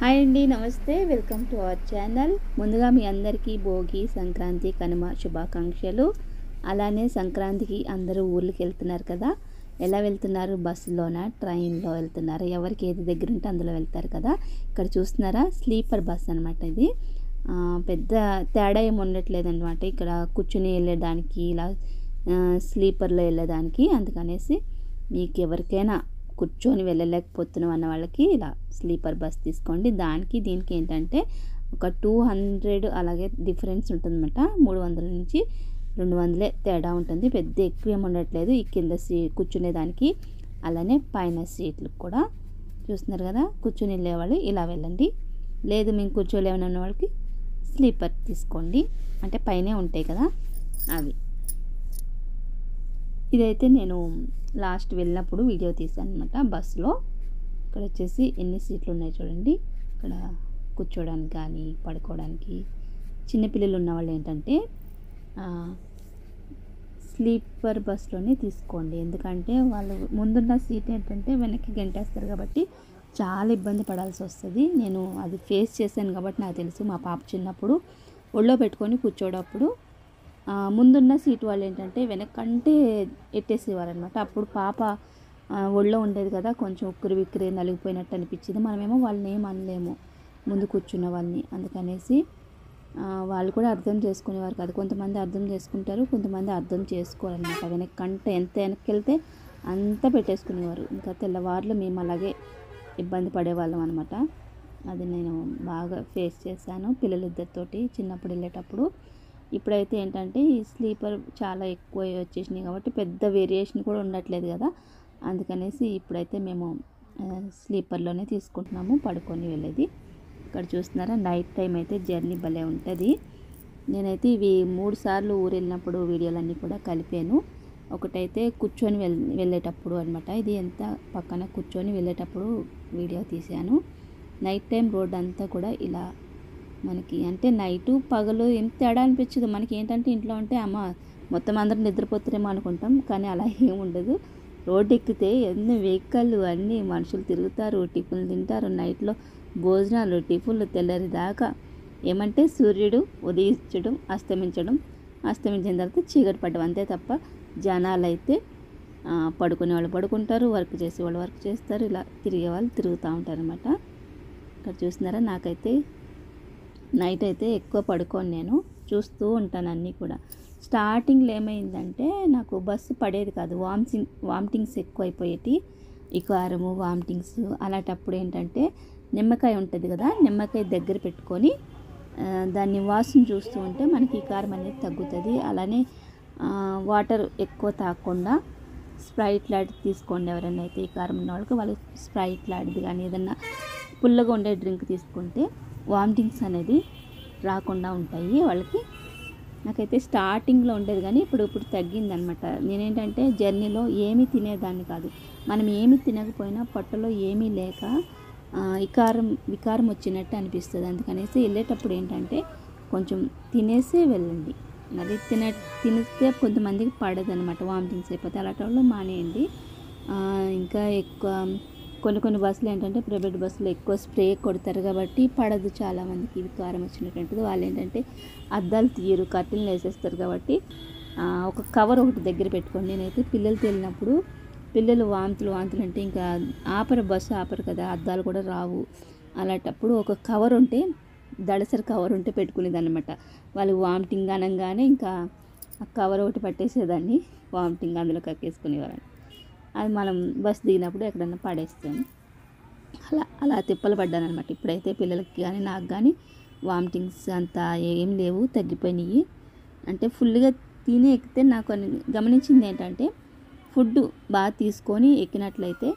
Hi అండి, నమస్తే. Welcome to our channel. ముందుగా మీ అందరికీ భోగి, సంక్రాంతి, కనుమ శుభాకాంక్షలు. అలానే సంక్రాంతికి అందరూ ఊర్లకు వెళ్తున్నారు కదా. ఎలా వెళ్తున్నారు? బస్సులోనా, ట్రైన్లో వెళ్తున్నారు? ఎవరికి ఏది దగ్గర ఉంటే అందులో వెళ్తారు కదా. ఇక్కడ చూస్తున్నారా, స్లీపర్ బస్ అనమాట ఇది. పెద్ద తేడా ఏమి ఉండట్లేదన్నమాట. ఇక్కడ కూర్చుని వెళ్ళేదానికి, ఇలా స్లీపర్లో వెళ్ళేదానికి. అందుకనేసి మీకు ఎవరికైనా కూర్చొని వెళ్ళలేకపోతున్నాం అన్న వాళ్ళకి ఇలా స్లీపర్ బస్ తీసుకోండి. దానికి దీనికి ఏంటంటే ఒక 200 అలాగే డిఫరెన్స్ ఉంటుందన్నమాట. 300 నుంచి 200 తేడా ఉంటుంది. పెద్ద ఎక్కువ ఏమి ఉండట్లేదు. ఈ కింద కూర్చునేదానికి, అలానే పైన సీట్లు కూడా చూస్తున్నారు కదా. కూర్చొని వెళ్ళేవాళ్ళు ఇలా వెళ్ళండి. లేదు మేము కూర్చోలేమన్న వాళ్ళకి స్లీపర్ తీసుకోండి. అంటే పైనే ఉంటాయి కదా అవి. ఇదైతే నేను లాస్ట్ వెళ్ళినప్పుడు వీడియో తీసాను అనమాట బస్సులో. ఇక్కడ వచ్చేసి ఎన్ని సీట్లు ఉన్నాయి చూడండి. ఇక్కడ కూర్చోడానికి కానీ పడుకోవడానికి. చిన్నపిల్లలు ఉన్నవాళ్ళు ఏంటంటే స్లీపర్ బస్సులోనే తీసుకోండి. ఎందుకంటే వాళ్ళు ముందున్న సీట్ ఏంటంటే వెనక్కి గంటేస్తారు కాబట్టి చాలా ఇబ్బంది పడాల్సి వస్తుంది. నేను అది ఫేస్ చేశాను కాబట్టి నాకు తెలుసు. మా పాప చిన్నప్పుడు ఒళ్ళో పెట్టుకొని కూర్చోడప్పుడు ముందున్న సీట్ వాళ్ళు ఏంటంటే వెనకంటే ఎట్టేసేవారు అనమాట. అప్పుడు పాప ఒళ్ళో ఉండేది కదా, కొంచెం ఉక్కిరి విక్కిరి నలిగిపోయినట్టు అనిపించింది. మనమేమో వాళ్ళని ఏం అనలేము, ముందు కూర్చున్న వాళ్ళని. అందుకనేసి వాళ్ళు కూడా అర్థం చేసుకునేవారు కాదు. కొంతమంది అర్థం చేసుకుంటారు, కొంతమంది అర్థం చేసుకోవాలన్నమాట. వెనక్కంటే ఎంత వెనక్కి వెళ్తే అంత పెట్టేసుకునేవారు. ఇంకా తెల్లవారులు మేము అలాగే ఇబ్బంది పడేవాళ్ళం అనమాట. అది నేను బాగా ఫేస్ చేశాను పిల్లలిద్దరితోటి చిన్నప్పుడు వెళ్ళేటప్పుడు. ఇప్పుడైతే ఏంటంటే ఈ స్లీపర్ చాలా ఎక్కువ వచ్చేసినాయి కాబట్టి పెద్ద వేరియేషన్ కూడా ఉండట్లేదు కదా. అందుకనేసి ఇప్పుడైతే మేము స్లీపర్లోనే తీసుకుంటున్నాము పడుకొని వెళ్ళేది. ఇక్కడ చూస్తున్నారా, నైట్ టైం అయితే జర్నీ భలే ఉంటుంది. నేనైతే ఇవి 3 సార్లు ఊరు వెళ్ళినప్పుడు వీడియోలన్నీ కూడా కలిపాను. ఒకటైతే కూర్చొని వెళ్ళేటప్పుడు అనమాట. ఇది ఎంత పక్కన కూర్చొని వెళ్ళేటప్పుడు వీడియో తీశాను. నైట్ టైం రోడ్ అంతా కూడా ఇలా మనకి అంటే నైటు పగలు ఏం తేడా అనిపించదు. మనకి ఏంటంటే ఇంట్లో ఉంటే మొత్తం అందరూ నిద్రపోతారేమో అనుకుంటాం, కానీ అలా ఏమి ఉండదు. రోడ్డు ఎక్కితే ఎన్ని వెహికల్, అన్నీ మనుషులు తిరుగుతారు, టిఫిన్లు తింటారు, నైట్లో భోజనాలు, టిఫిన్లు తెల్లరి దాకా. ఏమంటే సూర్యుడు ఉదయించడం, అస్తమించిన తర్వాత చీకటి పడ్డం, అంతే తప్ప జనాలు అయితే పడుకునే వాళ్ళు పడుకుంటారు, వర్క్ చేసే వాళ్ళు వర్క్ చేస్తారు, ఇలా తిరిగే వాళ్ళు తిరుగుతూ ఉంటారు అనమాట. ఇక్కడ చూస్తున్నారా, నాకైతే నైట్ అయితే ఎక్కువ పడుకోను, నేను చూస్తూ ఉంటాను అన్నీ కూడా. స్టార్టింగ్లో ఏమైందంటే నాకు బస్సు పడేది కాదు, వామిటింగ్స్ ఎక్కువ అయిపోయేటి, ఈ కారము వామిటింగ్స్. అలాంటప్పుడు ఏంటంటే నిమ్మకాయ ఉంటుంది కదా, నిమ్మకాయ దగ్గర పెట్టుకొని దాన్ని వాసన చూస్తూ ఉంటే మనకి ఈ కారం అనేది తగ్గుతుంది. అలానే వాటర్ ఎక్కువ తాగకుండా స్ప్రైట్ లాంటిది తీసుకోండి. ఎవరైనా అయితే ఈ కారం ఉన్న వాళ్ళకి వాళ్ళు స్ప్రైట్ లాంటిది కానీ ఏదన్నా పుల్లగా ఉండే డ్రింక్ తీసుకుంటే వామిటింగ్స్ అనేది రాకుండా ఉంటాయి వాళ్ళకి. నాకైతే స్టార్టింగ్లో ఉండేది కానీ ఇప్పుడు తగ్గిందనమాట. నేనేంటంటే జర్నీలో ఏమీ తినేదాన్ని కాదు. మనం ఏమి తినకపోయినా పొట్టలో ఏమీ లేక వికారం వచ్చినట్టు అనిపిస్తుంది. అందుకనేసి వెళ్ళేటప్పుడు ఏంటంటే కొంచెం తినేసే వెళ్ళండి. మరి తినేస్తే కొంతమందికి పడదనమాట, వామిటింగ్స్ అయిపోతే. అలాంటి వాళ్ళు మానేయండి. ఇంకా ఎక్కువ కొన్ని బస్సులు ఏంటంటే ప్రైవేట్ బస్సులు ఎక్కువ స్ప్రే కొడతారు కాబట్టి పడదు చాలామందికి. వికారం వచ్చినటువంటిది వాళ్ళు ఏంటంటే అద్దాలు తీయరు, కర్టెన్లు వేసేస్తారు కాబట్టి ఒక కవర్ ఒకటి దగ్గర పెట్టుకోండి. నేనైతే పిల్లలతో వెళ్ళినప్పుడు పిల్లలు వాంతులు అంటే ఇంకా బస్సు ఆపరు కదా, అద్దాలు కూడా రావు. అలాంటప్పుడు ఒక కవర్ ఉంటే, దళసరి కవర్ ఉంటే పెట్టుకునేది అనమాట. వాళ్ళు వామిటింగ్ అనగానే ఇంకా ఆ కవర్ ఒకటి పట్టేసేదాన్ని, వామిటింగ్ అందులో కక్కేసుకునేవారని. అది మనం బస్సు దిగినప్పుడు ఎక్కడన్నా పడేస్తాను. అలా తిప్పలు పడ్డాను అనమాట. ఇప్పుడైతే పిల్లలకి కానీ నాకు కానీ వామిటింగ్స్ అంతా ఏం లేవు, తగ్గిపోయినాయి. అంటే ఫుల్గా తిని ఎక్కితే నాకు గమనించింది ఏంటంటే ఫుడ్ బాగా తీసుకొని ఎక్కినట్లయితే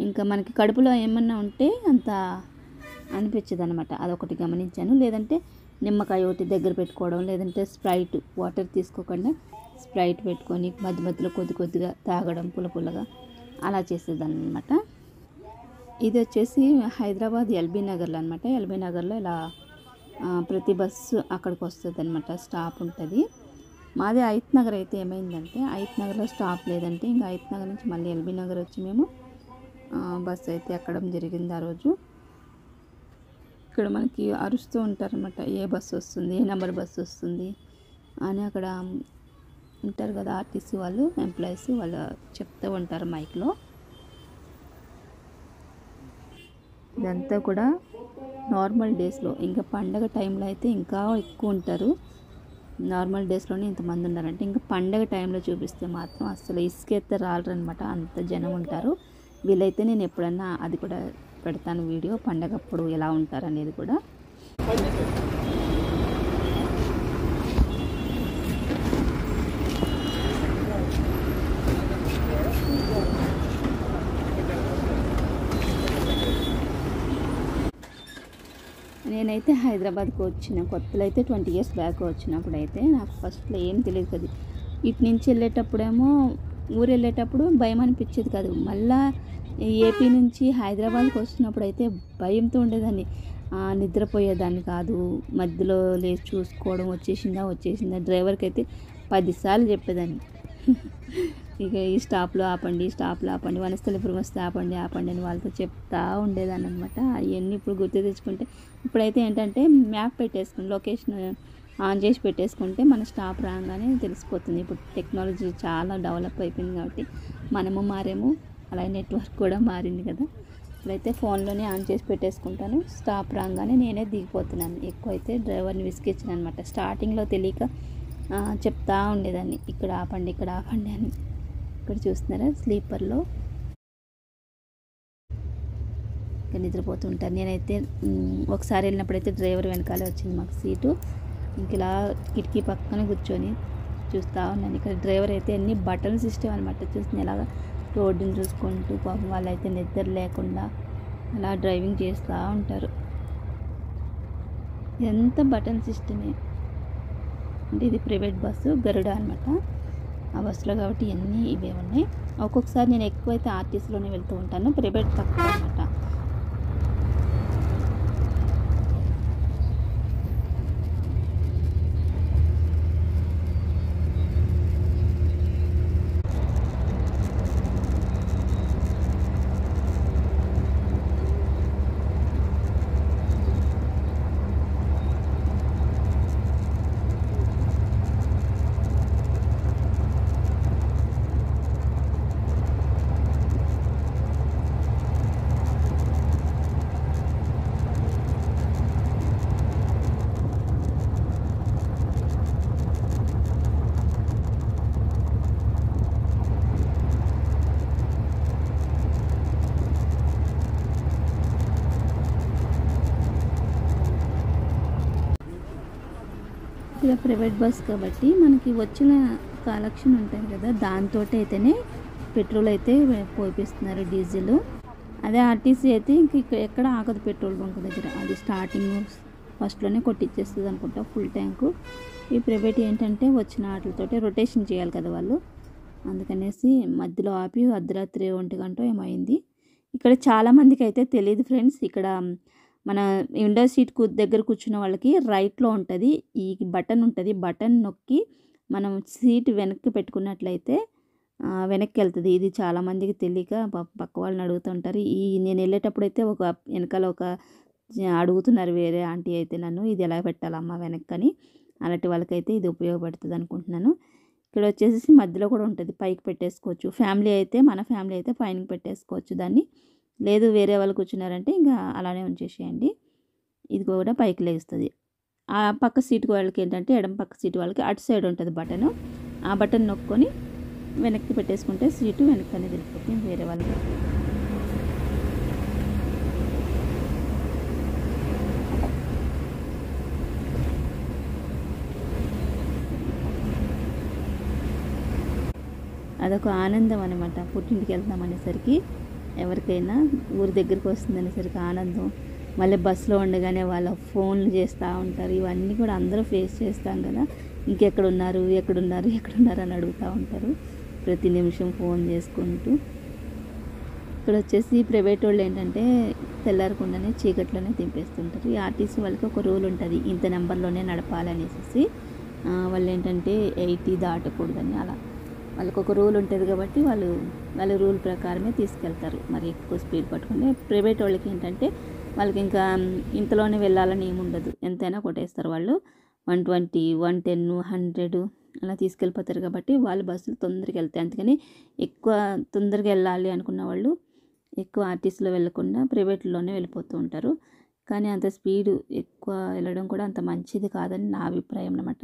ఇంకా మనకి కడుపులో ఏమన్నా ఉంటే అంత అనిపించదు అనమాట. అదొకటి గమనించాను. లేదంటే నిమ్మకాయ ఒకటి దగ్గర పెట్టుకోవడం, లేదంటే స్ప్రైట్, వాటర్ తీసుకోకుండా స్ప్రైట్ పెట్టుకొని మధ్యలో కొద్దిగా తాగడం పుల్లగా, అలా చేసేదాన్ని అనమాట. ఇది వచ్చేసి హైదరాబాద్ ఎల్బీ నగర్లో అనమాట. ఎల్బీ నగర్లో ఇలా ప్రతి బస్సు అక్కడికి వస్తుంది అనమాట, స్టాప్ ఉంటుంది. మాది ఐత్ నగర్. అయితే ఏమైందంటే ఐత్ నగర్లో స్టాప్ లేదంటే ఇంకా ఐత్ నగర్ నుంచి మళ్ళీ ఎల్బీ నగర్ వచ్చి మేము బస్సు అయితే ఎక్కడం జరిగింది ఆ రోజు. ఇక్కడ మనకి అరుస్తూ ఉంటారన్నమాట, ఏ బస్సు వస్తుంది, ఏ నెంబర్ బస్సు వస్తుంది అని. అక్కడ ఉంటారు కదా ఆర్టీసీ వాళ్ళు, ఎంప్లాయీస్, వాళ్ళు చెప్తూ ఉంటారు మైక్లో. ఇదంతా కూడా నార్మల్ డేస్లో. ఇంకా పండగ టైంలో అయితే ఇంకా ఎక్కువ ఉంటారు. నార్మల్ డేస్లోనే ఇంతమంది ఉన్నారంటే, ఇంకా పండగ టైంలో చూపిస్తే మాత్రం అసలు ఇసుకెత్తే రాలరనమాట, అంత జనం ఉంటారు. వీలైతే నేను ఎప్పుడన్నా అది కూడా పెడతాను వీడియో, పండగప్పుడు ఎలా ఉంటారు అనేది కూడా. నేనైతే హైదరాబాద్కి వచ్చిన కొత్తలో అయితే 20 years బ్యాక్ వచ్చినప్పుడు అయితే నాకు ఫస్ట్లో ఏం తెలియదు కదా. ఇటు నుంచి వెళ్ళేటప్పుడేమో, ఊరు వెళ్ళేటప్పుడు భయం అనిపించేది కాదు. మళ్ళీ ఏపీ నుంచి హైదరాబాద్కి వచ్చినప్పుడు అయితే భయంతో ఉండేదాన్ని. నిద్రపోయేదాన్ని కాదు. మధ్యలో లేచి చూసుకోవడం, వచ్చేసిందా. డ్రైవర్కి అయితే 10 సార్లు చెప్పేదాన్ని, ఇక ఈ స్టాప్లో ఆపండి, వనస్థలిపురం వస్తే ఆపండి అని వాళ్ళతో చెప్తా ఉండేదాన్ని అనమాట. అవన్నీ ఇప్పుడు గుర్తు తెచ్చుకుంటే, ఇప్పుడైతే ఏంటంటే మ్యాప్ పెట్టేసుకుని, లొకేషన్ ఆన్ చేసి పెట్టేసుకుంటే మన స్టాప్ రాగానే తెలిసిపోతుంది. ఇప్పుడు టెక్నాలజీ చాలా డెవలప్ అయిపోయింది కాబట్టి మనము మారేమో, అలాగే నెట్వర్క్ కూడా మారింది కదా. ఇప్పుడైతే ఫోన్లోనే ఆన్ చేసి పెట్టేసుకుంటాను. స్టాప్ రాగానే నేనే దిగిపోతున్నాను. ఎక్కువ అయితే డ్రైవర్ని విసిగించాను అనమాట. స్టార్టింగ్లో తెలియక చెప్తా ఉండేదాన్ని, ఇక్కడ ఆపండి అని. ఇక్కడ చూస్తున్నారా స్లీపర్లో ఇక్కడ నిద్రపోతుంటాను. నేనైతే ఒకసారి వెళ్ళినప్పుడైతే డ్రైవర్ వెనకాలే వచ్చింది మాకు సీటు. ఇంక ఇలా కిటికీ పక్కన కూర్చొని చూస్తూ ఉన్నాను. ఇక్కడ డ్రైవర్ అయితే అన్ని బటన్ సిస్టమ్ అనమాట. చూస్తున్న ఇలాగా రోడ్డుని చూసుకుంటూ, పాపం వాళ్ళైతే నిద్ర లేకుండా అలా డ్రైవింగ్ చేస్తూ ఉంటారు. ఎంత బటన్ సిస్టమే అంటే, ఇది ప్రైవేట్ బస్సు గరుడ అనమాట. ఆ బస్సులో కాబట్టి ఇవన్నీ ఇవే ఉన్నాయి. ఒక్కొక్కసారి నేను ఎక్కువైతే ఆర్టీసీలోనే వెళ్తూ ఉంటాను, ప్రైవేట్ తక్కువ అనమాట. ఇలా ప్రైవేట్ బస్ కాబట్టి మనకి వచ్చిన కలెక్షన్ ఉంటుంది కదా, దాంతో అయితేనే పెట్రోల్ అయితే పోయిస్తున్నారు, డీజిల్. అదే ఆర్టీసీ అయితే ఇంక ఎక్కడ ఆగదు పెట్రోల్ బంక్ దగ్గర. అది స్టార్టింగ్ ఫస్ట్లోనే కొట్టిచ్చేస్తుంది అనుకుంటా ఫుల్ ట్యాంకు. ఈ ప్రైవేట్ ఏంటంటే వచ్చిన వాటితోటే రొటేషన్ చేయాలి కదా వాళ్ళు, అందుకనేసి మధ్యలో ఆపి అర్ధరాత్రి 1 గంట ఏమైంది. ఇక్కడ చాలామందికి అయితే తెలియదు ఫ్రెండ్స్, ఇక్కడ మన విండో సీట్ దగ్గర కూర్చున్న వాళ్ళకి రైట్లో ఉంటుంది ఈ బటన్ ఉంటుంది. బటన్ నొక్కి మనం సీట్ వెనక్కి పెట్టుకున్నట్లయితే వెనక్కి వెళ్తుంది. ఇది చాలామందికి తెలియక పక్క వాళ్ళని అడుగుతుంటారు. నేను వెళ్ళేటప్పుడు అయితే వెనకాల అడుగుతున్నారు వేరే ఆంటీ అయితే నన్ను, ఇది ఎలా పెట్టాలమ్మా వెనక్కని. అలాంటి వాళ్ళకైతే ఇది ఉపయోగపడుతుంది అనుకుంటున్నాను. ఇక్కడ వచ్చేసి మధ్యలో కూడా ఉంటుంది, పైకి పెట్టేసుకోవచ్చు. మన ఫ్యామిలీ అయితే పైన పెట్టేసుకోవచ్చు దాన్ని. లేదు వేరే వాళ్ళు కూర్చున్నారంటే ఇంకా అలానే ఉంచేసేయండి. ఇది కూడా పైకి లేస్తుంది. ఆ పక్క సీటు వాళ్ళకి ఏంటంటే, ఎడమ పక్క సీటు వాళ్ళకి అటు సైడ్ ఉంటుంది బటను. ఆ బటన్ నొక్కొని వెనక్కి పెట్టేసుకుంటే సీటు వెనక్కి అనేది వెళ్ళిపోతుంది వేరే వాళ్ళకి. అదొక ఆనందం అనమాట. పుట్టింటికి వెళ్తాం అనేసరికి ఎవరికైనా ఊరి దగ్గరికి వస్తుంది అనేసరికి ఆనందం. మళ్ళీ బస్సులో ఉండగానే వాళ్ళ ఫోన్లు చేస్తూ ఉంటారు. ఇవన్నీ కూడా అందరూ ఫేస్ చేస్తాం కదా. ఎక్కడున్నారు అని అడుగుతూ ఉంటారు ప్రతి నిమిషం ఫోన్ చేసుకుంటూ. ఇక్కడ వచ్చేసి ప్రైవేట్ వాళ్ళు ఏంటంటే తెల్లారకుండానే చీకట్లోనే దింపేస్తుంటారు. ఈ ఆర్టీసీ వాళ్ళకి ఒక రూల్ ఉంటుంది, ఇంత నెంబర్లోనే నడపాలనేసి. వాళ్ళు ఏంటంటే 80 దాటకూడదని అలా వాళ్ళకి ఒక రూల్ ఉంటుంది కాబట్టి వాళ్ళ రూల్ ప్రకారమే తీసుకెళ్తారు. మరి ఎక్కువ స్పీడ్ పట్టుకుంటే ప్రైవేట్ వాళ్ళకి ఏంటంటే వాళ్ళకి ఇంకా ఇంతలోనే వెళ్ళాలని ఏముండదు, ఎంతైనా కొట్టేస్తారు వాళ్ళు. 120, 110, 100 అలా తీసుకెళ్ళిపోతారు కాబట్టి వాళ్ళ బస్సులు తొందరగా వెళ్తాయి. అందుకని ఎక్కువ తొందరగా వెళ్ళాలి అనుకున్న వాళ్ళు ఎక్కువ ఆర్టీసీలో వెళ్ళకుండా ప్రైవేట్లోనే వెళ్ళిపోతూ ఉంటారు. కానీ అంత స్పీడు ఎక్కువ వెళ్ళడం కూడా అంత మంచిది కాదని నా అభిప్రాయం అన్నమాట.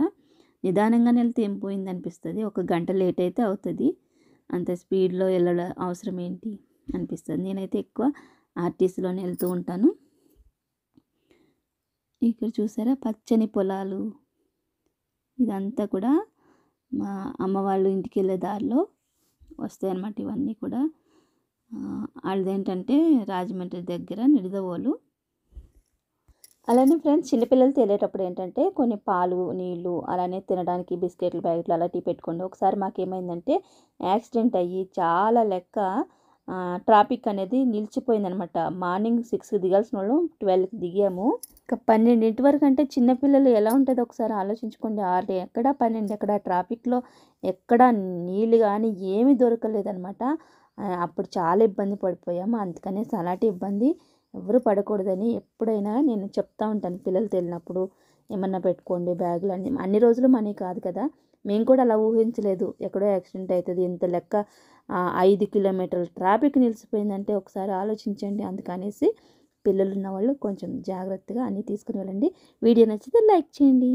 నిదానంగానే వెళ్తే ఏం పోయింది అనిపిస్తుంది. 1 గంట లేట్ అయితే అవుతుంది, అంత స్పీడ్లో వెళ్ళడం అవసరం ఏంటి అనిపిస్తుంది. నేనైతే ఎక్కువ ఆర్టీసీలోనే వెళ్తూ ఉంటాను. ఇక్కడ చూసారా పచ్చని పొలాలు, ఇదంతా కూడా మా అమ్మ వాళ్ళు ఇంటికి వెళ్ళే దారిలో వస్తాయి అన్నమాట. ఇవన్నీ కూడా వాళ్ళదేంటంటే రాజమండ్రి దగ్గర నిడదవోలు. అలానే ఫ్రెండ్స్, చిన్నపిల్లలతో వెళ్ళేటప్పుడు ఏంటంటే కొన్ని పాలు, నీళ్ళు, అలానే తినడానికి బిస్కెట్లు ప్యాకెట్లు అలాంటివి పెట్టుకోండి. ఒకసారి మాకేమైందంటే యాక్సిడెంట్ అయ్యి చాలా లెక్క ట్రాఫిక్ అనేది నిలిచిపోయిందనమాట. మార్నింగ్ 6కి దిగాల్సిన వాళ్ళు 12కి దిగాము. ఇక 12 వరకు అంటే చిన్నపిల్లలు ఎలా ఉంటుంది ఒకసారి ఆలోచించుకోండి. 6 ఎక్కడ 12 ఎక్కడ, ట్రాఫిక్లో ఎక్కడ నీళ్ళు కానీ ఏమీ దొరకలేదనమాట. అప్పుడు చాలా ఇబ్బంది పడిపోయాము. అందుకనేసి అలాంటి ఇబ్బంది ఎవరు పడకూడదని ఎప్పుడైనా నేను చెప్తా ఉంటాను. పిల్లలతో వెళ్ళినప్పుడు ఏమన్నా పెట్టుకోండి బ్యాగులు అన్ని రోజులు మనీ కాదు కదా. మేము కూడా అలా ఊహించలేదు ఎక్కడో యాక్సిడెంట్ అవుతుంది, ఇంత లెక్క 5 కిలోమీటర్ల ట్రాఫిక్ నిలిచిపోయిందంటే ఒకసారి ఆలోచించండి. అందుకనేసి పిల్లలు ఉన్నవాళ్ళు కొంచెం జాగ్రత్తగా అన్నీ తీసుకుని వెళ్ళండి. వీడియో నచ్చితే లైక్ చేయండి.